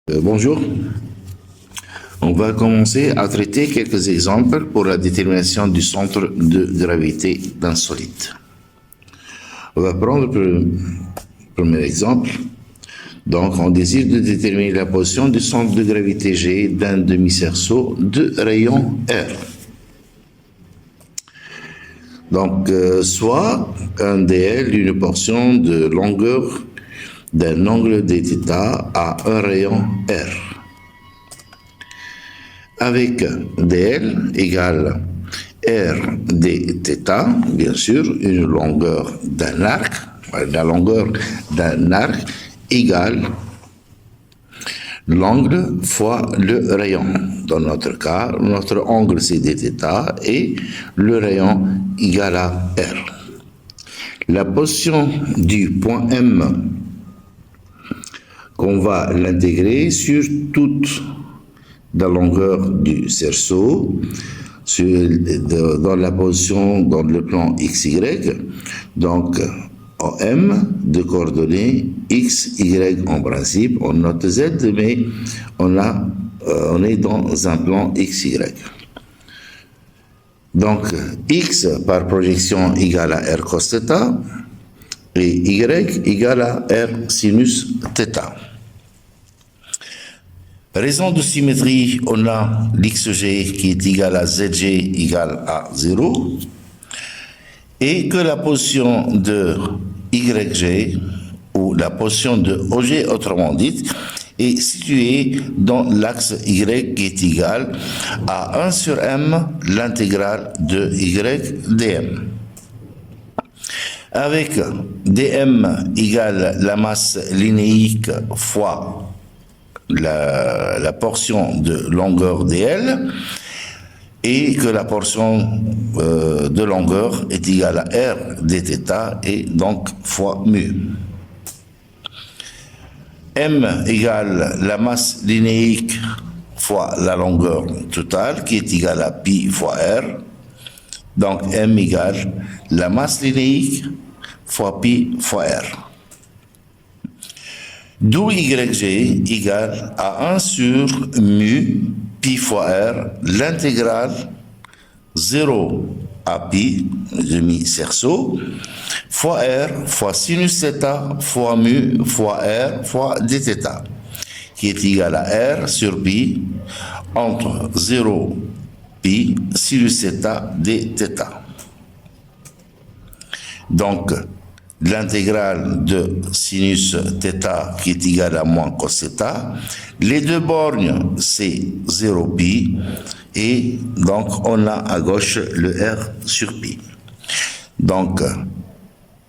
Bonjour. On va commencer à traiter quelques exemples pour la détermination du centre de gravité d'un solide. On va prendre le premier exemple. Donc, on désire de déterminer la position du centre de gravité G d'un demi-cerceau de rayon R. Donc, soit un dl, une portion de longueur d'un angle dθ à un rayon R. Avec dl égale r dθ, bien sûr, une longueur d'un arc, la longueur d'un arc égale l'angle fois le rayon. Dans notre cas, notre angle c'est dθ et le rayon égale à r. La position du point M qu'on va l'intégrer sur toute la longueur du cerceau, dans la position dans le plan XY, donc en M de coordonnées X, Y en principe, on note Z, mais on est dans un plan XY. Donc X par projection égale à R cos θ et Y égale à R sinus θ. Raison de symétrie, on a l'XG qui est égal à ZG égale à 0 et que la position de YG ou la position de OG autrement dit est située dans l'axe Y qui est égal à 1 sur M l'intégrale de Y dm. Avec dm égale la masse linéique fois la portion de longueur dl et que la portion de longueur est égale à r dθ et donc fois mu. M égale la masse linéique fois la longueur totale qui est égale à pi fois r. Donc M égale la masse linéique fois pi fois r. D'où YG égale à 1 sur mu pi fois r, l'intégrale 0 à pi, demi-cerceau, fois r fois sinus θ fois mu fois r fois dθ, qui est égal à r sur pi entre 0 pi sinus θ dθ. Donc, l'intégrale de sinus θ qui est égale à moins cos θ. Les deux bornes, c'est 0 pi. Et donc, on a à gauche le R sur pi. Donc,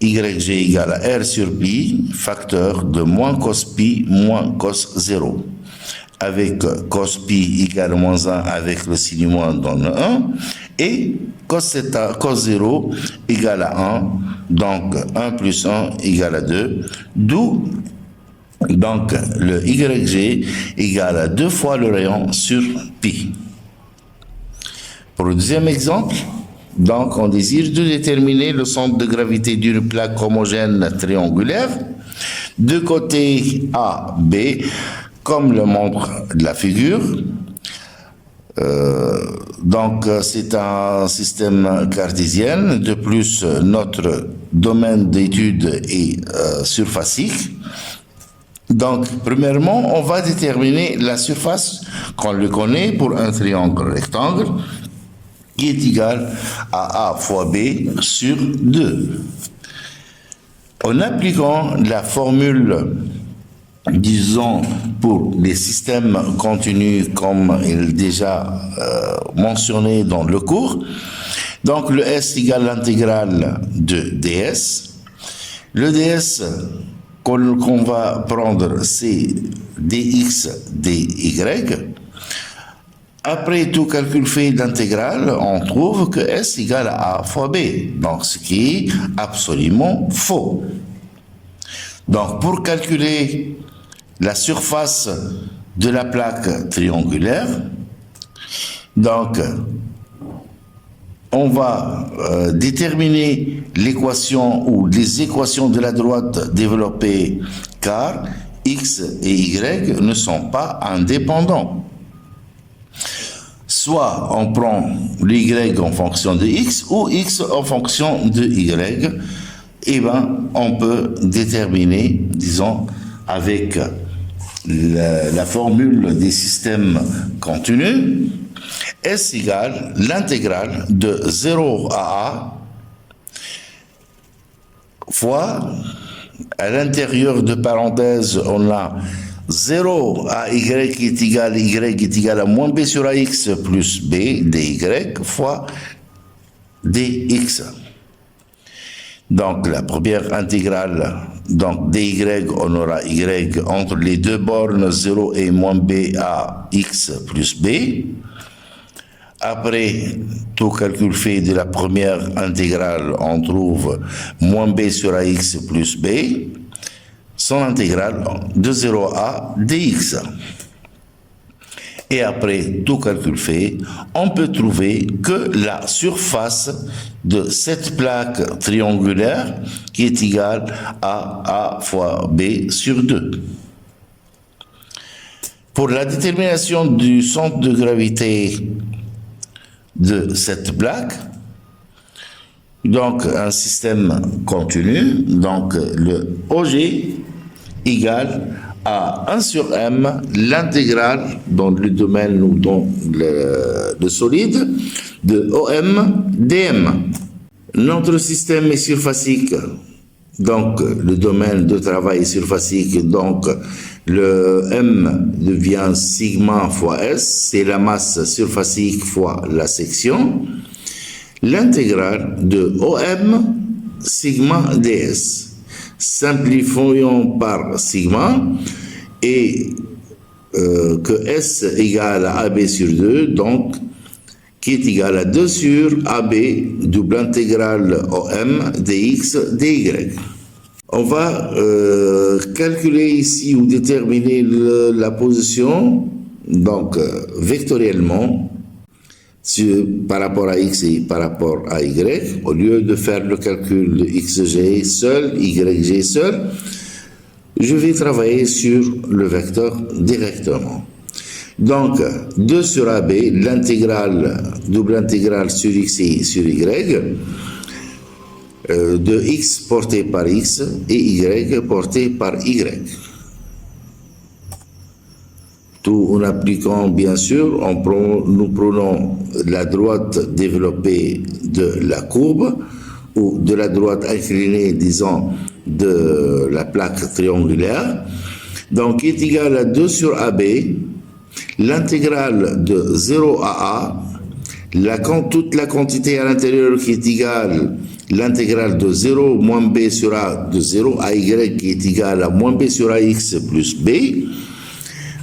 YG égale à R sur pi, facteur de moins cos pi moins cos 0. Avec cos pi égale moins 1 avec le signe moins donne 1. Et cos θ, cos 0 égale à 1. Donc 1 plus 1 égale à 2. D'où donc le YG égale à 2 fois le rayon sur pi. Pour le deuxième exemple, donc on désire de déterminer le centre de gravité d'une plaque homogène triangulaire de côté A, B, comme le montre la figure. Donc c'est un système cartésien. De plus, notre domaine d'étude est surfacique. Donc, premièrement, on va déterminer la surface qu'on le connaît pour un triangle rectangle qui est égal à A fois B sur 2. En appliquant la formule, disons, pour les systèmes continus comme il est déjà mentionné dans le cours, donc le S égale l'intégrale de ds. Le ds qu'on va prendre, c'est dx dy. Après tout calcul fait d'intégrale, on trouve que S égale à A fois B, donc ce qui est absolument faux. Donc pour calculer la surface de la plaque triangulaire, donc on va déterminer l'équation ou les équations de la droite développées car X et Y ne sont pas indépendants. Soit on prend l'Y en fonction de X ou X en fonction de Y, et bien on peut déterminer, disons, avec la formule des systèmes continus, S égale l'intégrale de 0 à A fois, à l'intérieur de parenthèses, on a 0 à y est égal à moins b sur ax plus b dy fois dx. Donc la première intégrale, donc dy, on aura y entre les deux bornes 0 et moins b à x plus b. Après tout calcul fait de la première intégrale, on trouve moins b sur ax plus b, son intégrale de 0 à dx. Et après tout calcul fait, on peut trouver que la surface de cette plaque triangulaire qui est égale à A fois B sur 2. Pour la détermination du centre de gravité de cette plaque, donc un système continu, donc le OG égale à 1 sur M, l'intégrale dans le domaine ou dans le solide de OM dm. Notre système est surfacique, donc le domaine de travail est surfacique, donc le M devient sigma fois S, c'est la masse surfacique fois la section. L'intégrale de OM sigma ds. Simplifions par sigma et que S égale à AB sur 2, donc qui est égal à 2 sur AB double intégrale OM dx dy. On va calculer ici ou déterminer la position, donc vectoriellement, par rapport à x et par rapport à y, au lieu de faire le calcul de xg seul, yg seul, je vais travailler sur le vecteur directement. Donc, 2 sur AB, l'intégrale, double intégrale sur x et sur y, de x porté par x et y porté par y. Tout en appliquant, bien sûr, nous prenons la droite développée de la courbe ou de la droite inclinée, disons, de la plaque triangulaire. Donc, qui est égal à 2 sur AB, l'intégrale de 0 à A, toute la quantité à l'intérieur qui est égale l'intégrale de 0 moins B sur A de 0 à Y qui est égal à moins B sur AX plus B,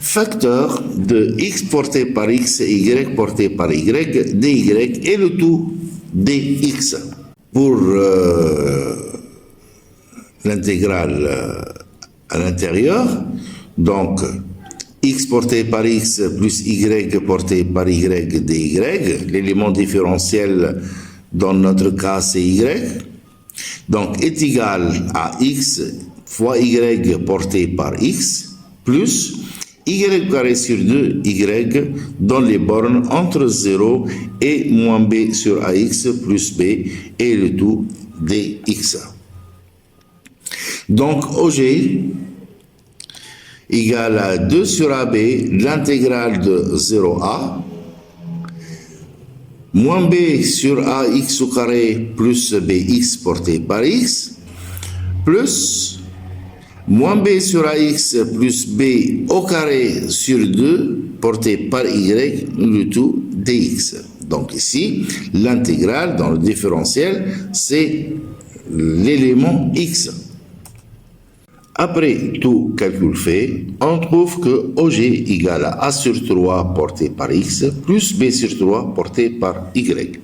facteur de x porté par x et y porté par y, dy et le tout dx. Pour l'intégrale à l'intérieur, donc x porté par x plus y porté par y dy, l'élément différentiel dans notre cas c'est y, donc est égal à x fois y porté par x plus y carré sur 2 y dans les bornes entre 0 et moins b sur ax plus b et le tout dx. Donc OG égale à 2 sur AB, l'intégrale de 0a, moins b sur ax au carré plus bx porté par x, plus moins b sur ax plus b au carré sur 2 porté par y, le tout dx. Donc ici, l'intégrale dans le différentiel, c'est l'élément x. Après tout calcul fait, on trouve que OG égale à A sur 3 porté par x plus B sur 3 porté par y.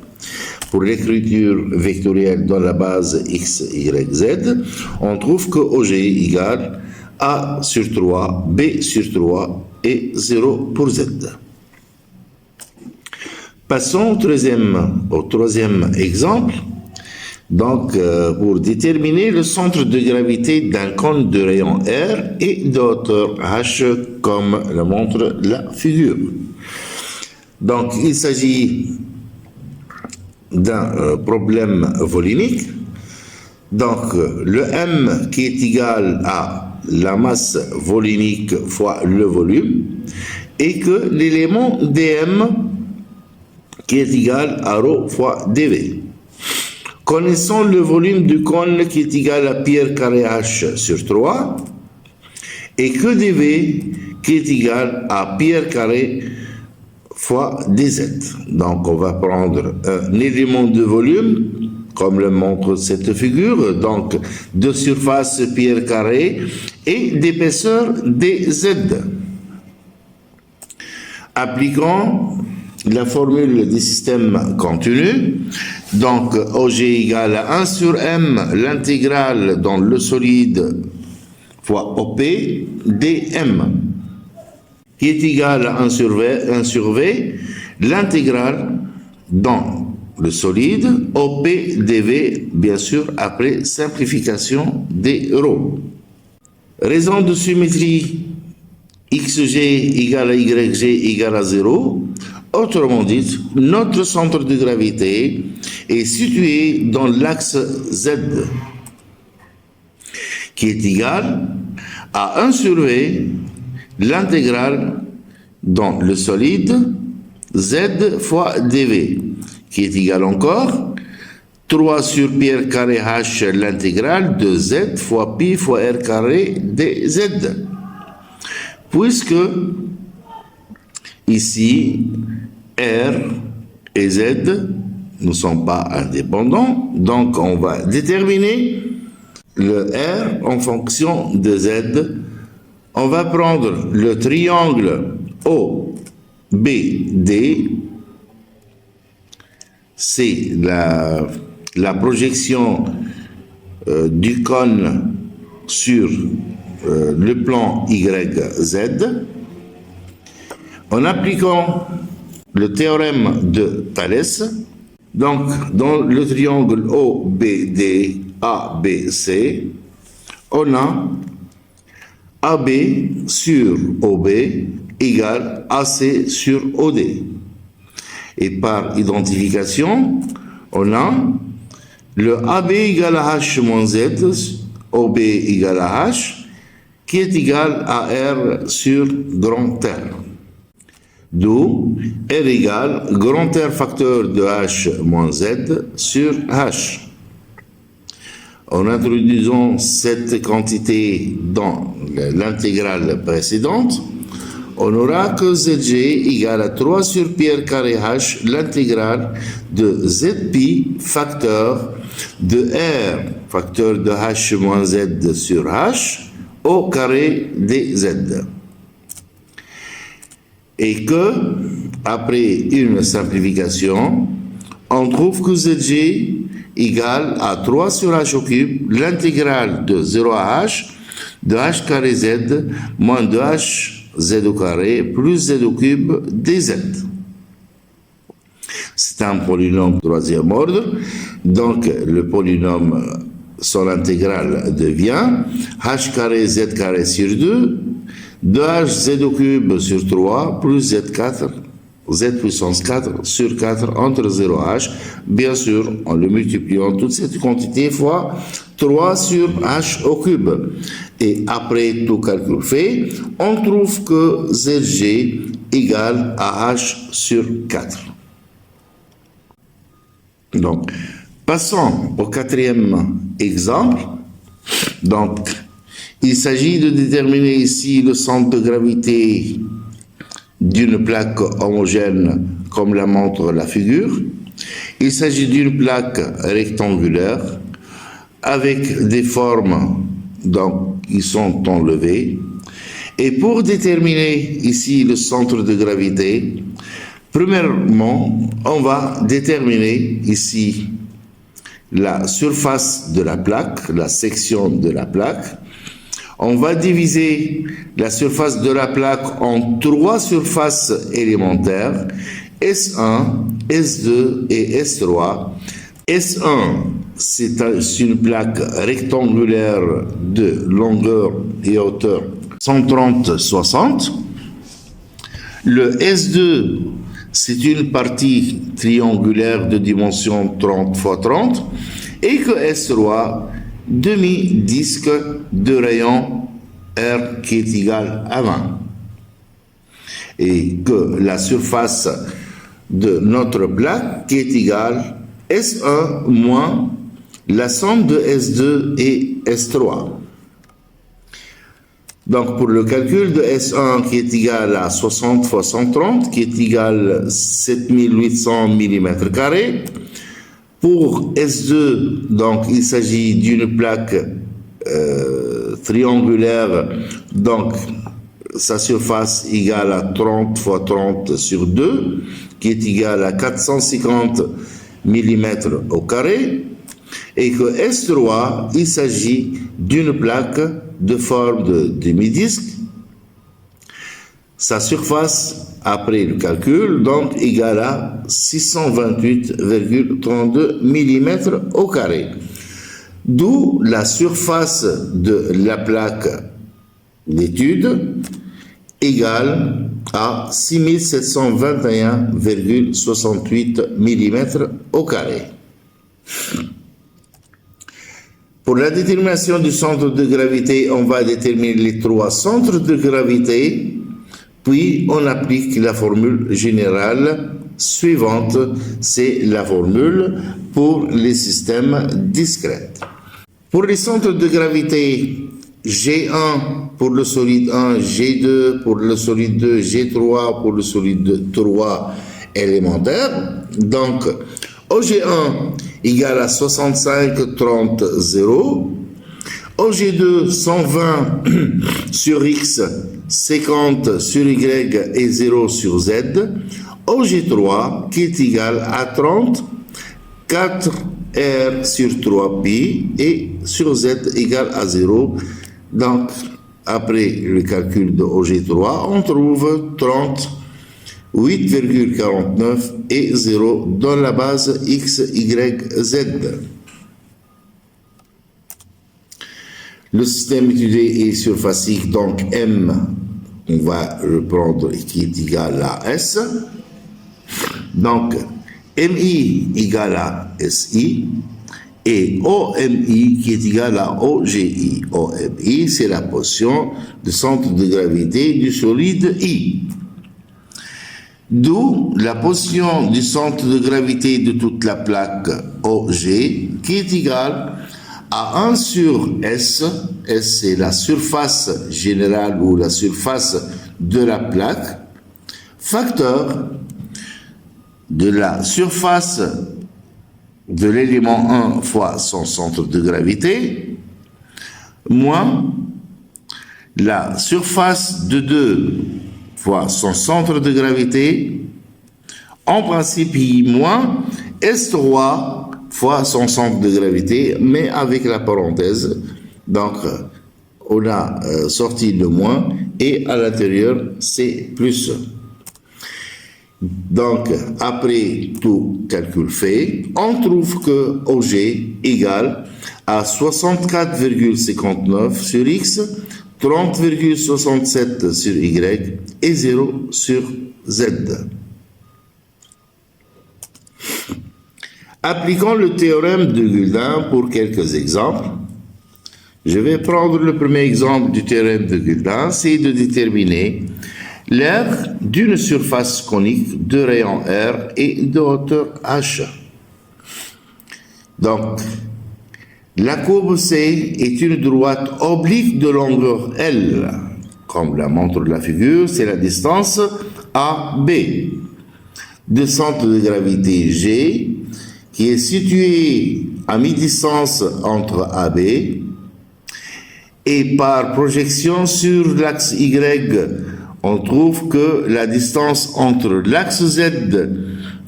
Pour l'écriture vectorielle dans la base x, y, z, on trouve que OG égale A sur 3, B sur 3 et 0 pour z. Passons au troisième exemple. Donc, pour déterminer le centre de gravité d'un cône de rayon R et de hauteur H, comme le montre la figure. Donc, il s'agit d'un problème volumique. Donc, le M qui est égal à la masse volumique fois le volume, et que l'élément dm qui est égal à ρ fois dv. Connaissons le volume du cône qui est égal à pi carré h sur 3 et que dv qui est égal à pi carré fois dz. Donc on va prendre un élément de volume comme le montre cette figure, donc de surface pi carré et d'épaisseur dz. Appliquons la formule du système continu. Donc, OG égale à 1 sur M, l'intégrale dans le solide fois OP dm, qui est égal à 1 sur V, l'intégrale dans le solide OP dV, bien sûr, après simplification des ρ. Raison de symétrie xg égale à yg égale à 0. Autrement dit, notre centre de gravité est situé dans l'axe Z, qui est égal à 1 sur V, l'intégrale dans le solide Z fois dV, qui est égal encore 3 sur pi r carré h, l'intégrale de Z fois pi fois r carré dz. Puisque ici, R et Z ne sont pas indépendants, donc on va déterminer le R en fonction de Z. On va prendre le triangle OBD, c'est la projection du cône sur le plan YZ, en appliquant le théorème de Thalès. Donc, dans le triangle OBD ABC, on a AB sur OB égale AC sur OD. Et par identification, on a le AB égale à H moins Z, OB égale à H, qui est égal à R sur grand R. D'où R égale grand R facteur de H moins Z sur H. En introduisant cette quantité dans l'intégrale précédente, on aura que Zg égale à 3 sur pi r carré H, l'intégrale de Zpi facteur de R facteur de H moins Z sur H au carré dz. Et que, après une simplification, on trouve que Zg égale à 3 sur h au cube, l'intégrale de 0 à h, de h carré z, moins de h z au carré, plus z au cube dz. C'est un polynôme troisième ordre, donc le polynôme, son intégrale devient h carré z carré sur 2, 2h z au cube sur 3 plus z4, z puissance 4 sur 4 entre 0h, bien sûr en le multipliant toute cette quantité fois 3 sur h au cube. Et après tout calcul fait, on trouve que Zg égale à h sur 4. Donc, passons au quatrième exemple. Donc, il s'agit de déterminer ici le centre de gravité d'une plaque homogène comme la montre la figure. Il s'agit d'une plaque rectangulaire avec des formes donc, qui sont enlevées. Et pour déterminer ici le centre de gravité, premièrement, on va déterminer ici la surface de la plaque, la section de la plaque. On va diviser la surface de la plaque en 3 surfaces élémentaires, S1, S2 et S3. S1 c'est une plaque rectangulaire de longueur et hauteur 130-60. Le S2, c'est une partie triangulaire de dimension 30 x 30 et que S3, demi-disque de rayon R qui est égal à 20. Et que la surface de notre plaque qui est égale S1 moins la somme de S2 et S3. Donc, pour le calcul de S1 qui est égal à 60 x 130, qui est égal à 7800 mm², pour S2, donc il s'agit d'une plaque triangulaire, donc sa surface égale à 30 x 30 sur 2, qui est égal à 450 mm², et que S3, il s'agit d'une plaque de forme de demi-disque, sa surface, après le calcul, donc égale à 628,32 mm². D'où la surface de la plaque d'étude égale à 6721,68 mm². Pour la détermination du centre de gravité, on va déterminer les 3 centres de gravité, puis on applique la formule générale suivante, c'est la formule pour les systèmes discrets. Pour les centres de gravité, G1 pour le solide 1, G2 pour le solide 2, G3 pour le solide 3 élémentaire. Donc, OG1 égale à 65, 30, 0. OG2, 120 sur X, 50 sur Y et 0 sur Z. OG3 qui est égal à 30, 4 R sur 3pi et sur Z égale à 0. Donc, après le calcul de OG3, on trouve 30, 8,49 et 0 dans la base X, Y, Z. Le système étudié est surfacique, donc M, on va reprendre qui est égal à S. Donc, MI égale à SI et OMI qui est égal à OGI. OMI, c'est la position du centre de gravité du solide I. D'où la position du centre de gravité de toute la plaque OG qui est égale à 1 sur S. S, c'est la surface générale ou la surface de la plaque, facteur de la surface de l'élément 1 fois son centre de gravité, moins la surface de 2 fois son centre de gravité, en principe I moins S3 fois son centre de gravité, mais avec la parenthèse. Donc, on a sorti le moins et à l'intérieur, c'est plus. Donc, après tout calcul fait, on trouve que OG égale à 64,59 sur X, 30,67 sur Y et 0 sur Z. Appliquons le théorème de Guldin pour quelques exemples. Je vais prendre le premier exemple du théorème de Guldin, c'est de déterminer l'aire d'une surface conique de rayon R et de hauteur H. Donc, la courbe C est une droite oblique de longueur L. Comme la montre la figure, c'est la distance AB. De centre de gravité G, qui est situé à mi-distance entre AB, et par projection sur l'axe Y, on trouve que la distance entre l'axe Z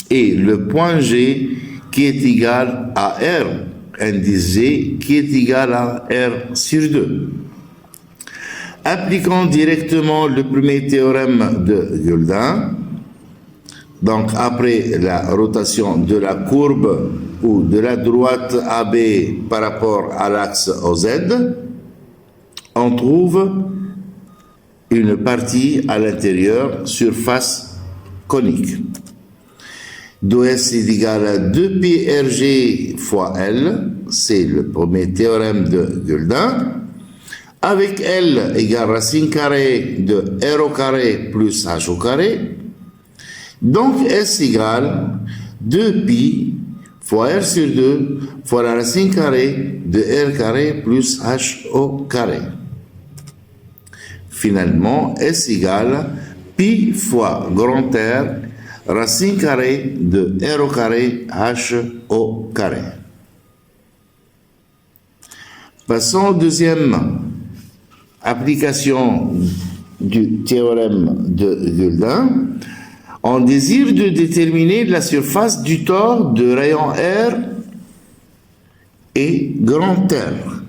et le point G qui est égal à R, indice G qui est égal à R sur 2. Appliquons directement le premier théorème de Guldin. Donc, après la rotation de la courbe ou de la droite AB par rapport à l'axe OZ, on trouve une partie à l'intérieur, surface conique. Do S est égal à 2πRG fois L, c'est le premier théorème de Gueldin, avec L égale racine carrée de R au carré plus H au carré. Donc S égale 2π fois R sur 2 fois la racine carrée de R carré plus H au carré. Finalement, S égale π fois grand R racine carrée de R au carré H au carré. Passons au deuxième application du théorème de Gueldin. On désire de déterminer la surface du tore de rayon R et grand R.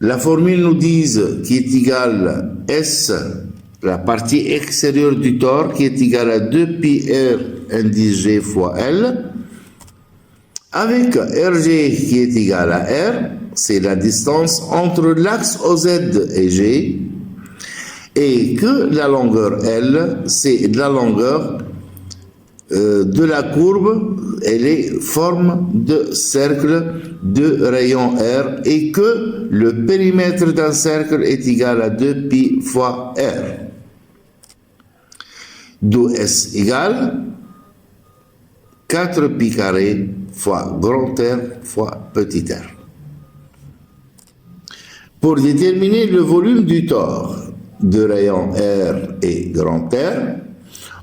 La formule nous dit qui est égale S, la partie extérieure du tore, qui est égale à 2πr indice G fois L, avec RG qui est égal à R, c'est la distance entre l'axe OZ et G, et que la longueur L, c'est la longueur de la courbe, elle est forme de cercle de rayon R, et que le périmètre d'un cercle est égal à 2π fois R. D'où S égale 4π carré fois grand R fois petit r. Pour déterminer le volume du tore de rayon R et grand R,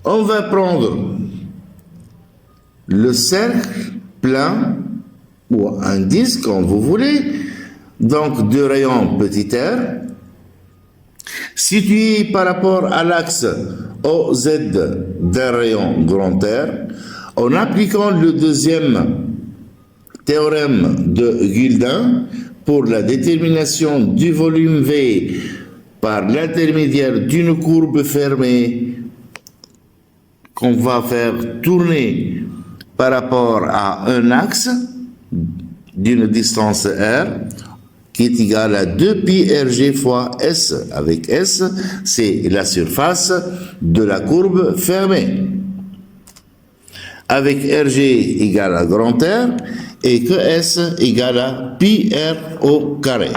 on va prendre le cercle plein ou un disque, comme vous voulez, donc de rayon petit r, situé par rapport à l'axe OZ d'un rayon grand R, en appliquant le deuxième théorème de Gueldin pour la détermination du volume V par l'intermédiaire d'une courbe fermée qu'on va faire tourner par rapport à un axe d'une distance R qui est égale à 2πRG fois S. Avec S, c'est la surface de la courbe fermée. Avec RG égale à grand R et que S égale à πr au carré.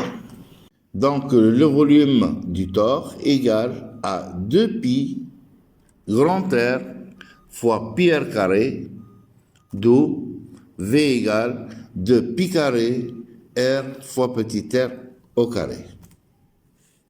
Donc le volume du tore égale à 2π grand R fois πr carré, d'où V égale 2π carré R fois petit r au carré.